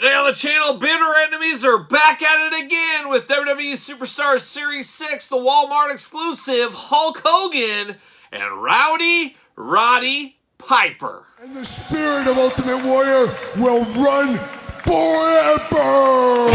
Today on the channel, bitter enemies are back at it again with WWE Superstars Series 6, the Walmart exclusive Hulk Hogan and Roddy Piper. And the spirit of Ultimate Warrior will run forever!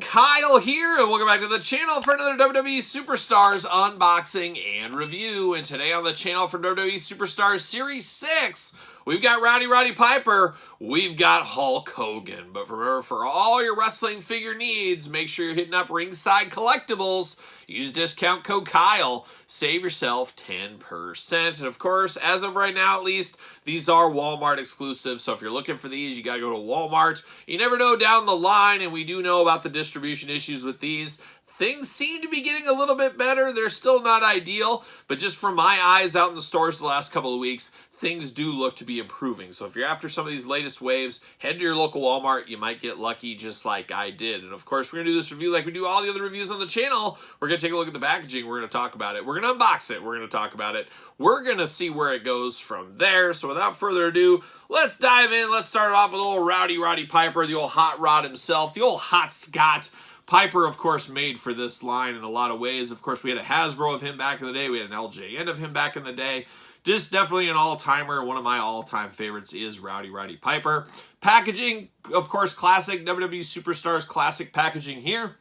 Kyle here, and welcome back to the channel for another WWE Superstars unboxing and review. And today on the channel for WWE Superstars Series 6, we've got Roddy Piper, we've got Hulk Hogan. But remember, for all your wrestling figure needs, make sure you're hitting up Ringside Collectibles. Use discount code Kyle. Save yourself 10%. And of course, as of right now at least, these are Walmart exclusives. So if you're looking for these, you got to go to Walmart. You never know down the line, and we do know about the distribution issues with these. Things seem to be getting a little bit better. They're still not ideal, but just from my eyes out in the stores the last couple of weeks, things do look to be improving. So if you're after some of these latest waves, head to your local Walmart. You might get lucky just like I did. And of course, we're going to do this review like we do all the other reviews on the channel. We're going to take a look at the packaging. We're going to talk about it. We're going to unbox it. We're going to talk about it. We're going to see where it goes from there. So without further ado, let's dive in. Let's start it off with old Roddy Piper, the old hot rod himself, the old hot Scott. Piper, of course, made for this line in a lot of ways. Of course, we had a Hasbro of him back in the day. We had an LJN of him back in the day. Just definitely an all-timer. One of my all-time favorites is Roddy Piper. Packaging, of course, classic WWE Superstars classic packaging here.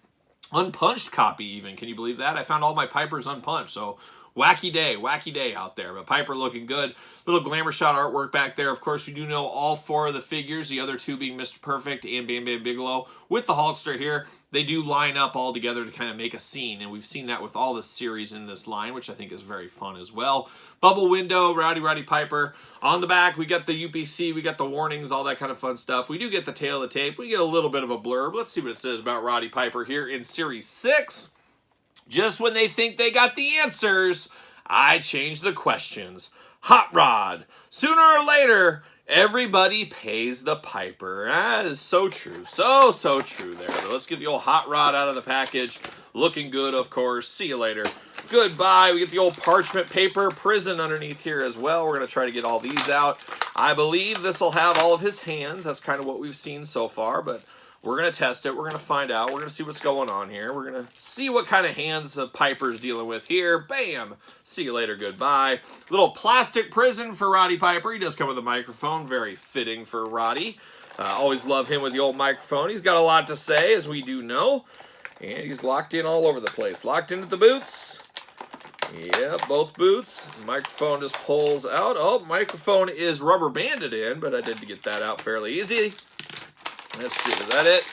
Unpunched copy even. Can you believe that? I found all my Pipers unpunched, so wacky day out there. But Piper looking good. Little glamour shot artwork back there. Of course, we do know all four of the figures, the other two being Mr. Perfect and Bam Bam Bigelow. With the Hulkster here, they do line up all together to kind of make a scene, and we've seen that with all the series in this line, which I think is very fun as well. Bubble window, Roddy Piper. On the back, we got the UPC, we got the warnings, all that kind of fun stuff. We do get the tail of the tape. We get a little bit of a blurb. Let's see what it says about Roddy Piper here in Series 6. Just when they think they got the answers, I change the questions. Hot Rod. Sooner or later, everybody pays the piper. That is so true. So true there. But let's get the old Hot Rod out of the package. Looking good, of course. See you later. Goodbye. We get the old parchment paper prison underneath here as well. We're going to try to get all these out. I believe this will have all of his hands. That's kind of what we've seen so far, but we're going to test it. We're going to find out. We're going to see what's going on here. We're going to see what kind of hands the Piper's dealing with here. Bam! See you later. Goodbye. Little plastic prison for Roddy Piper. He does come with a microphone. Very fitting for Roddy. Always love him with the old microphone. He's got a lot to say, as we do know. And he's locked in all over the place. Locked into the boots. Yeah, both boots. Microphone just pulls out. Oh, microphone is rubber banded in, but I did get that out fairly easy. Let's see, is that it?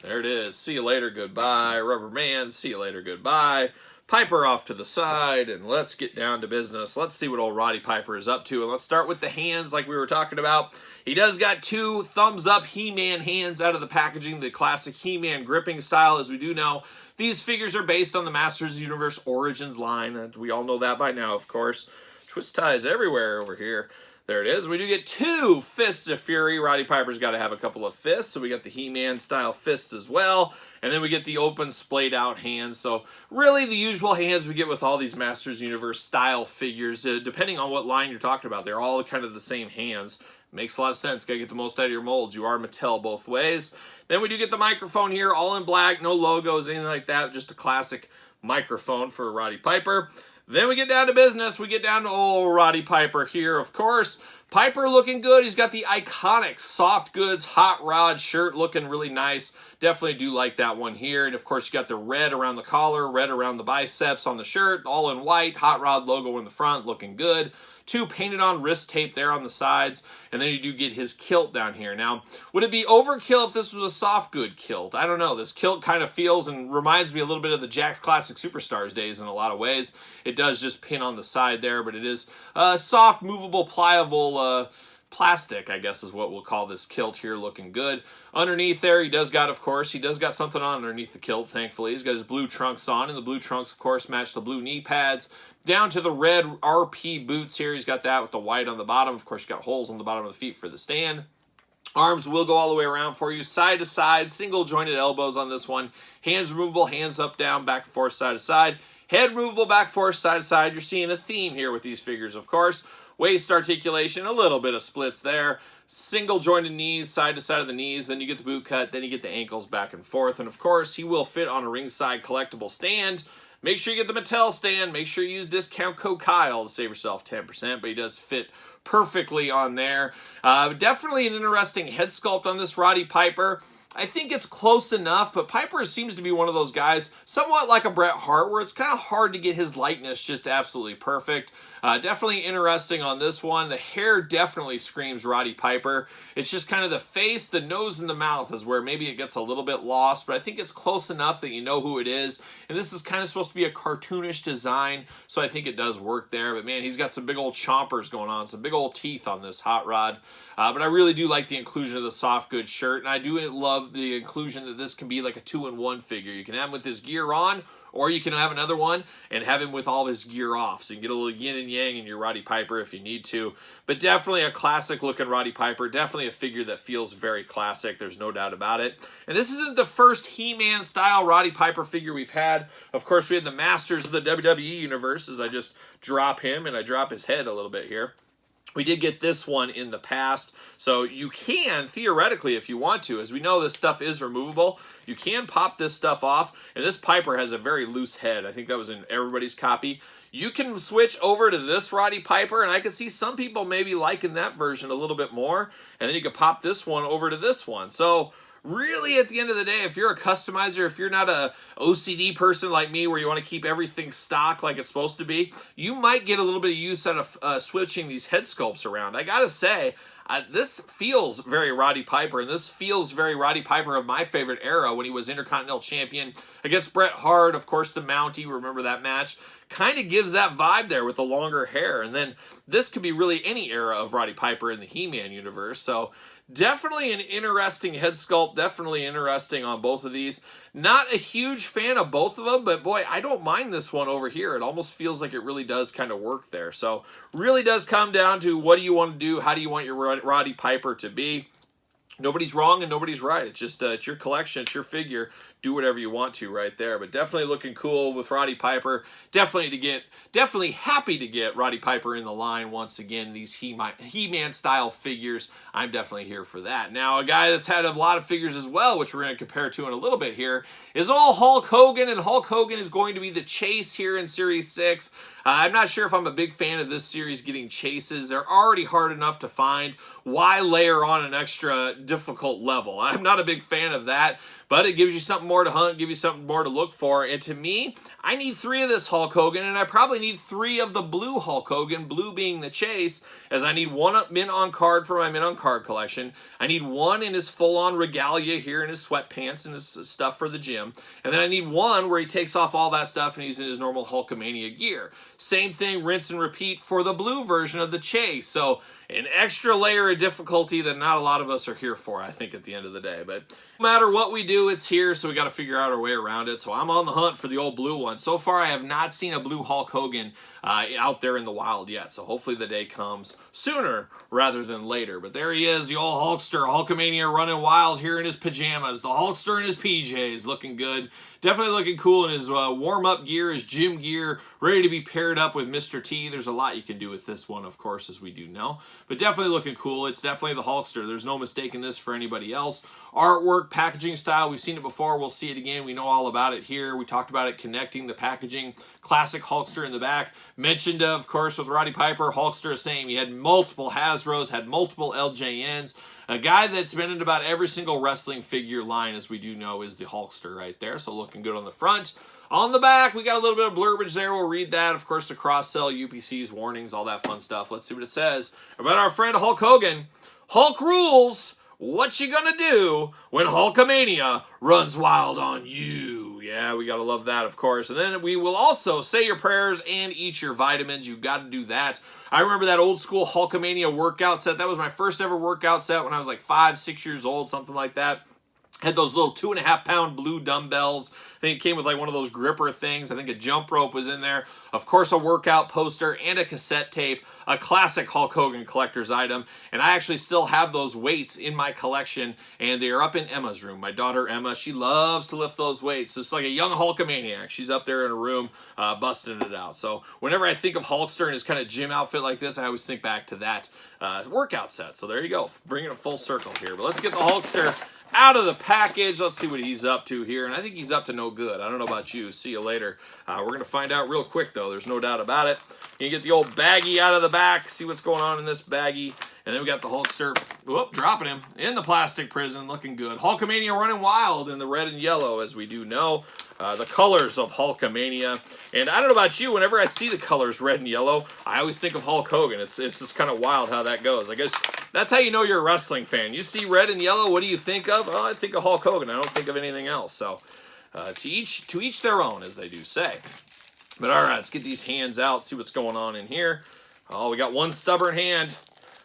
There it is. See you later, goodbye. Rubber man, see you later, goodbye. Piper off to the side, and let's get down to business. Let's see what old Roddy Piper is up to, and let's start with the hands like we were talking about. He does got two thumbs-up He-Man hands out of the packaging, the classic He-Man gripping style, as we do know. These figures are based on the Masters of the Universe Origins line, and we all know that by now, of course. Twist ties everywhere over here. There it is. We do get two Fists of Fury. Roddy Piper's got to have a couple of fists, so we got the He-Man style fists as well. And then we get the open, splayed out hands. So really the usual hands we get with all these Masters Universe style figures, depending on what line you're talking about. They're all kind of the same hands. Makes a lot of sense. Got to get the most out of your molds. You are Mattel both ways. Then we do get the microphone here, all in black, no logos, anything like that. Just a classic microphone for Roddy Piper. Then we get down to business. We get down to old Roddy Piper here, of course. Piper looking good. He's got the iconic soft goods hot rod shirt looking really nice. Definitely do like that one here. And of course, you got the red around the collar, red around the biceps on the shirt, all in white. Hot rod logo in the front, looking good. Two painted on wrist tape there on the sides. And then you do get his kilt down here. Now, would it be overkill if this was a soft good kilt? I don't know. This kilt kind of feels and reminds me a little bit of the Jakks Classic Superstars days in a lot of ways. It does just pin on the side there, but it is soft, movable, pliable plastic, I guess is what we'll call this kilt here, looking good. Underneath there, he does got something on underneath the kilt, thankfully. He's got his blue trunks on, and the blue trunks, of course, match the blue knee pads. Down to the red RP boots here. He's got that with the white on the bottom. Of course, you got holes on the bottom of the feet for the stand. Arms will go all the way around for you, side to side, single jointed elbows on this one. Hands removable, hands up, down, back and forth, side to side. Head movable, back, forth, side to side. You're seeing a theme here with these figures, of course. Waist articulation, a little bit of splits there. Single jointed knees, side to side of the knees. Then you get the boot cut. Then you get the ankles back and forth. And, of course, he will fit on a ringside collectible stand. Make sure you get the Mattel stand. Make sure you use discount code Kyle to save yourself 10%. But he does fit perfectly on there. Definitely an interesting head sculpt on this Roddy Piper. I think it's close enough, but Piper seems to be one of those guys, somewhat like a Bret Hart, where it's kind of hard to get his likeness just absolutely perfect. Definitely interesting on this one. The hair definitely screams Roddy Piper. It's just kind of the face, the nose, and the mouth is where maybe it gets a little bit lost, but I think it's close enough that you know who it is. And this is kind of supposed to be a cartoonish design, so I think it does work there. But man, he's got some big old chompers going on, some big old teeth on this hot rod. But I really do like the inclusion of the soft goods shirt, and I do love the inclusion that this can be like a 2-in-1 figure. You can have him with his gear on, or you can have another one and have him with all of his gear off. So you can get a little yin and yang in your Roddy Piper if you need to. But definitely a classic looking Roddy Piper. Definitely a figure that feels very classic. There's no doubt about it. And this isn't the first He-Man style Roddy Piper figure we've had. Of course, we had the Masters of the WWE Universe, as I just drop him and I drop his head a little bit here. We did get this one in the past, so you can, theoretically, if you want to, as we know this stuff is removable, you can pop this stuff off, and this Piper has a very loose head. I think that was in everybody's copy. You can switch over to this Roddy Piper, and I can see some people maybe liking that version a little bit more, and then you can pop this one over to this one. So really, at the end of the day, if you're a customizer, if you're not a OCD person like me where you want to keep everything stock like it's supposed to be, you might get a little bit of use out of switching these head sculpts around. I gotta say, this feels very Roddy Piper, and this feels very Roddy Piper of my favorite era when he was Intercontinental Champion against Bret Hart. Of course, the Mountie, remember that match? Kind of gives that vibe there with the longer hair. And then this could be really any era of Roddy Piper in the He-Man universe. So definitely an interesting head sculpt, definitely interesting on both of these. Not a huge fan of both of them, but boy, I don't mind this one over here. It almost feels like it really does kind of work there. So really does come down to what do you want to do? How do you want your Roddy Piper to be? Nobody's wrong and nobody's right. It's just it's your collection, it's your figure. Do whatever you want to right there. But definitely looking cool with Roddy Piper. Definitely happy to get Roddy Piper in the line once again. These He-Man style figures, I'm definitely here for that. Now, a guy that's had a lot of figures as well, which we're going to compare to in a little bit here, is all Hulk Hogan. And Hulk Hogan is going to be the chase here in Series 6. I'm not sure if I'm a big fan of this series getting chases. They're already hard enough to find. Why layer on an extra difficult level? I'm not a big fan of that, but it gives you something more to hunt, give you something more to look for. And to me, I need 3 of this Hulk Hogan, and I probably need 3 of the blue Hulk Hogan, blue being the chase, as I need 1 mint on card for my mint on card collection. I need 1 in his full-on regalia here in his sweatpants and his stuff for the gym. And then I need 1 where he takes off all that stuff and he's in his normal Hulkamania gear. Same thing, rinse and repeat for the blue version of the chase. So an extra layer of difficulty that not a lot of us are here for, I think, at the end of the day. But no matter what we do, it's here, so we got to figure out our way around it. So I'm on the hunt for the old blue one. So far, I have not seen a blue Hulk Hogan out there in the wild yet. So hopefully the day comes sooner rather than later. But there he is, the old Hulkster, Hulkamania running wild here in his pajamas. The Hulkster in his PJs, looking good. Definitely looking cool in his warm-up gear, his gym gear, ready to be paired up with Mr. T. There's a lot you can do with this one, of course, as we do know. But definitely looking cool. It's definitely the Hulkster. There's no mistaking this for anybody else. Artwork, packaging style, we've seen it before. We'll see it again. We know all about it here. We talked about it connecting the packaging. Classic Hulkster in the back. Mentioned, of course, with Roddy Piper, Hulkster, same. He had multiple Hasbros, had multiple LJNs. A guy that's been in about every single wrestling figure line, as we do know, is the Hulkster right there. So looking good on the front. On the back, we got a little bit of blurbage there. We'll read that. Of course, the cross-sell, UPCs, warnings, all that fun stuff. Let's see what it says about our friend Hulk Hogan. Hulk rules. What you gonna do when Hulkamania runs wild on you? Yeah, we got to love that, of course. And then we will also say your prayers and eat your vitamins. You've got to do that. I remember that old school Hulkamania workout set. That was my first ever workout set when I was like 5, 6 years old, something like that. Had those little 2.5-pound blue dumbbells. I think it came with like one of those gripper things. I think a jump rope was in there. Of course, a workout poster and a cassette tape. A classic Hulk Hogan collector's item. And I actually still have those weights in my collection. And they are up in Emma's room. My daughter Emma, she loves to lift those weights. It's like a young Hulkamaniac. She's up there in her room busting it out. So whenever I think of Hulkster and his kind of gym outfit like this, I always think back to that workout set. So there you go. Bringing it full circle here. But let's get the Hulkster out of the package. Let's see what he's up to here. And I think he's up to no good. I don't know about you. See you later. We're going to find out real quick, though. There's no doubt about it. You get the old baggie out of the back. See what's going on in this baggie. And then we got the Hulkster, whoop, dropping him in the plastic prison. Looking good. Hulkamania running wild in the red and yellow, as we do know. The colors of Hulkamania. And I don't know about you, whenever I see the colors red and yellow, I always think of Hulk Hogan. It's just kind of wild how that goes. I guess that's how you know you're a wrestling fan. You see red and yellow, what do you think of? Well, I think of Hulk Hogan. I don't think of anything else. So to each their own, as they do say. But all right, let's get these hands out, see what's going on in here. Oh, we got one stubborn hand.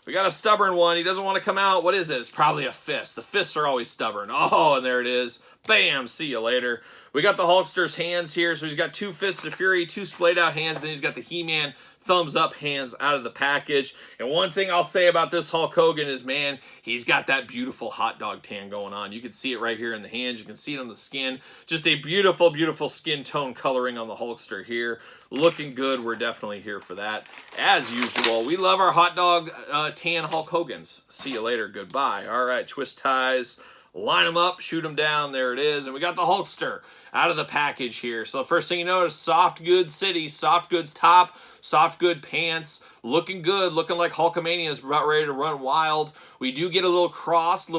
We got a stubborn one. He doesn't want to come out. What is it? It's probably a fist. The fists are always stubborn. Oh, and there it is. Bam. See you later. We got the Hulkster's hands here. So he's got 2 fists of fury, 2 splayed out hands. Then he's got the He-Man thumbs up hands out of the package. And one thing I'll say about this Hulk Hogan is, man, he's got that beautiful hot dog tan going on. You can see it right here in the hands. You can see it on the skin. Just a beautiful, beautiful skin tone coloring on the Hulkster here. Looking good. We're definitely here for that. As usual, we love our hot dog tan Hulk Hogans. See you later. Goodbye. All right, twist ties. Line them up, shoot them down. There it is. And we got the Hulkster out of the package here. So the first thing you notice, soft goods city, soft goods top, soft good pants. Looking good, looking like Hulkamania is about ready to run wild. We do get a little cross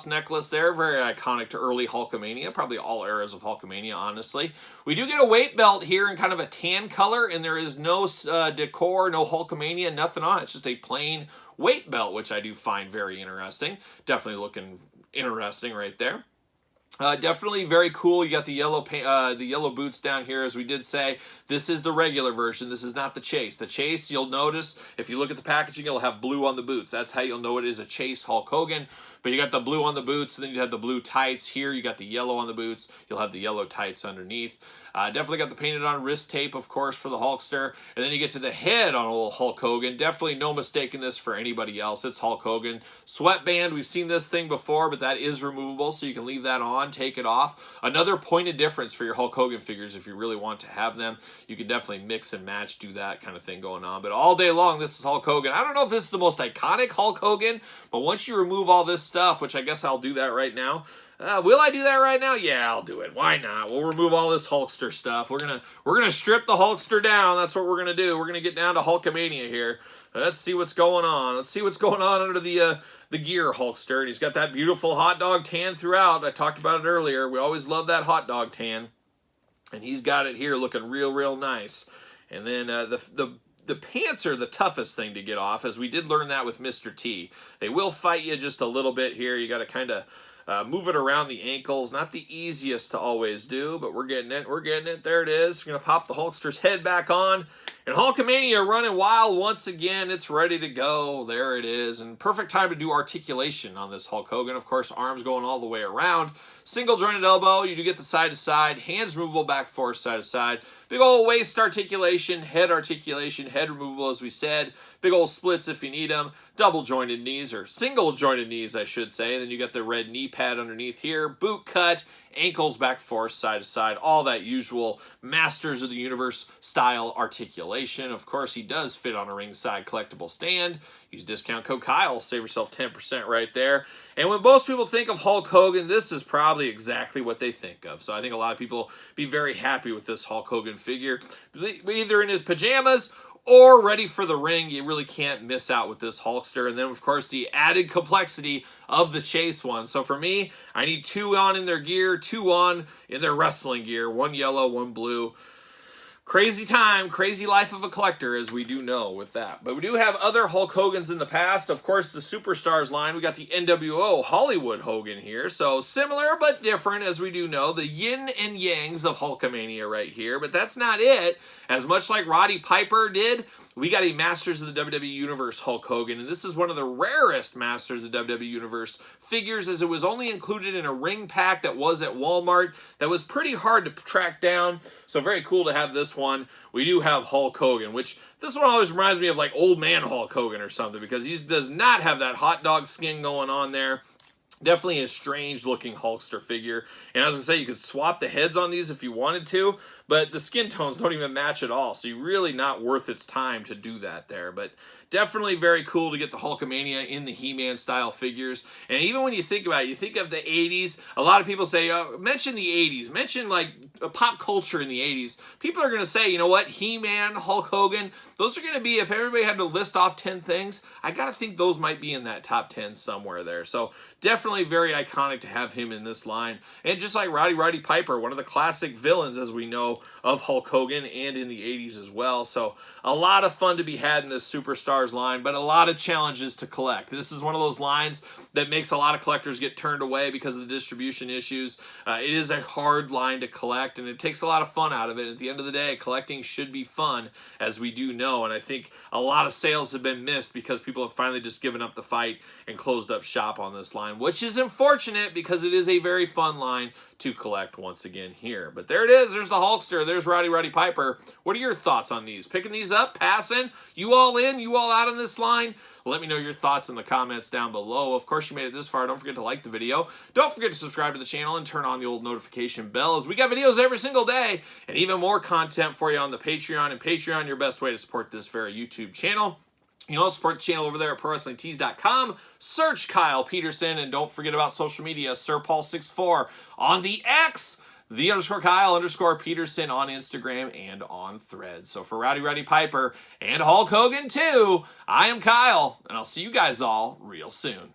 necklace there. Very iconic to early Hulkamania, probably all eras of Hulkamania, honestly. We do get a weight belt here in kind of a tan color, and there is no decor, no Hulkamania, nothing on it. It's just a plain weight belt, which I do find very interesting. Definitely looking interesting right there. Definitely very cool. You got the yellow boots down here, as we did say. This is the regular version. This is not the Chase. The Chase, you'll notice, if you look at the packaging, it'll have blue on the boots. That's how you'll know it is a Chase Hulk Hogan. But you got the blue on the boots, and then you have the blue tights here. You got the yellow on the boots. You'll have the yellow tights underneath. Definitely got the painted on wrist tape, of course, for the Hulkster. And then you get to the head on old Hulk Hogan. Definitely no mistaking this for anybody else. It's Hulk Hogan. Sweatband, we've seen this thing before, but that is removable, so you can leave that on, take it off. Another point of difference for your Hulk Hogan figures if you really want to have them. You can definitely mix and match, do that kind of thing going on. But all day long, this is Hulk Hogan. I don't know if this is the most iconic Hulk Hogan, but once you remove all this stuff, which I guess I'll do that right now. Will I do that right now? Yeah, I'll do it. Why not? We'll remove all this Hulkster stuff. We're gonna strip the Hulkster down. That's what we're gonna do. We're gonna get down to Hulkamania here. Let's see what's going on. Let's see what's going on under the gear Hulkster. And he's got that beautiful hot dog tan throughout. I talked about it earlier. We always love that hot dog tan, and he's got it here looking real nice. And then the pants are the toughest thing to get off, as we did learn that with Mr. T. They will fight you just a little bit here. You got to kind of move it around the ankles. Not the easiest to always do, but we're getting it. We're getting it. There it is. We're going to pop the Hulkster's head back on. And Hulkamania running wild once again. It's ready to go. There it is. And perfect time to do articulation on this Hulk Hogan. Of course, arms going all the way around. Single jointed elbow. You do get the side to side. Hands removable back forth, side to side. Big old waist articulation. Head articulation. Head removable, as we said. Big old splits if you need them. Double jointed knees, or single jointed knees, I should say. And then you got the red knee pad underneath here. Boot cut. Ankles back forth, side to side, all that usual Masters of the Universe style articulation. Of course, he does fit on a ringside collectible stand. Use discount code Kyle, save yourself 10% right there. And when most people think of Hulk Hogan, this is probably exactly what they think of. So I think a lot of people be very happy with this Hulk Hogan figure, either in his pajamas or ready for the ring. You really can't miss out with this Hulkster. And then, of course, the added complexity of the Chase one. So for me, I need 2 on in their gear, 2 on in their wrestling gear. 1 yellow, 1 blue. Crazy time, crazy life of a collector, as we do know with that. But we do have other Hulk Hogans in the past. Of course, the Superstars line, we got the NWO Hollywood Hogan here. So similar but different, as we do know. The yin and yangs of Hulkamania right here. But that's not it. As much like Roddy Piper did, we got a Masters of the WWE Universe Hulk Hogan. And this is one of the rarest Masters of the WWE Universe figures, as it was only included in a ring pack that was at Walmart. That was pretty hard to track down. So very cool to have this one. We do have Hulk Hogan, which this one always reminds me of like old man Hulk Hogan or something, because he does not have that hot dog skin going on there. Definitely a strange looking Hulkster figure. And I was going to say, you could swap the heads on these if you wanted to, but the skin tones don't even match at all. So you're really not worth its time to do that there. But definitely very cool to get the Hulkamania in the He-Man style figures. And even when you think about it, you think of the 80s, a lot of people say, mention the 80s, mention like pop culture in the 80s. People are going to say, you know what, He-Man, Hulk Hogan, those are going to be, if everybody had to list off 10 things, I got to think those might be in that top 10 somewhere there. So definitely very iconic to have him in this line. And just like Roddy Piper, one of the classic villains, as we know, of Hulk Hogan and in the 80s as well. So a lot of fun to be had in this Superstars line, but a lot of challenges to collect. This is one of those lines that makes a lot of collectors get turned away because of the distribution issues. It is a hard line to collect, and it takes a lot of fun out of it. At the end of the day, collecting should be fun, as we do know, and I think a lot of sales have been missed because people have finally just given up the fight and closed up shop on this line, which is unfortunate because it is a very fun line to collect once again here. But there it is. There's the Hulkster. There's Roddy Piper. What are your thoughts on these? Picking these up? Passing? You all in? You all out on this line? Let me know your thoughts in the comments down below. Of course, you made it this far. Don't forget to like the video. Don't forget to subscribe to the channel and turn on the old notification bell, as we got videos every single day and even more content for you on the Patreon. And Patreon, your best way to support this very YouTube channel. You can also support the channel over there at ProWrestlingTees.com. Search Kyle Peterson, and don't forget about social media, SirPaul64 on the X, _Kyle_Peterson on Instagram and on Threads. So for Roddy Piper and Hulk Hogan too, I am Kyle, and I'll see you guys all real soon.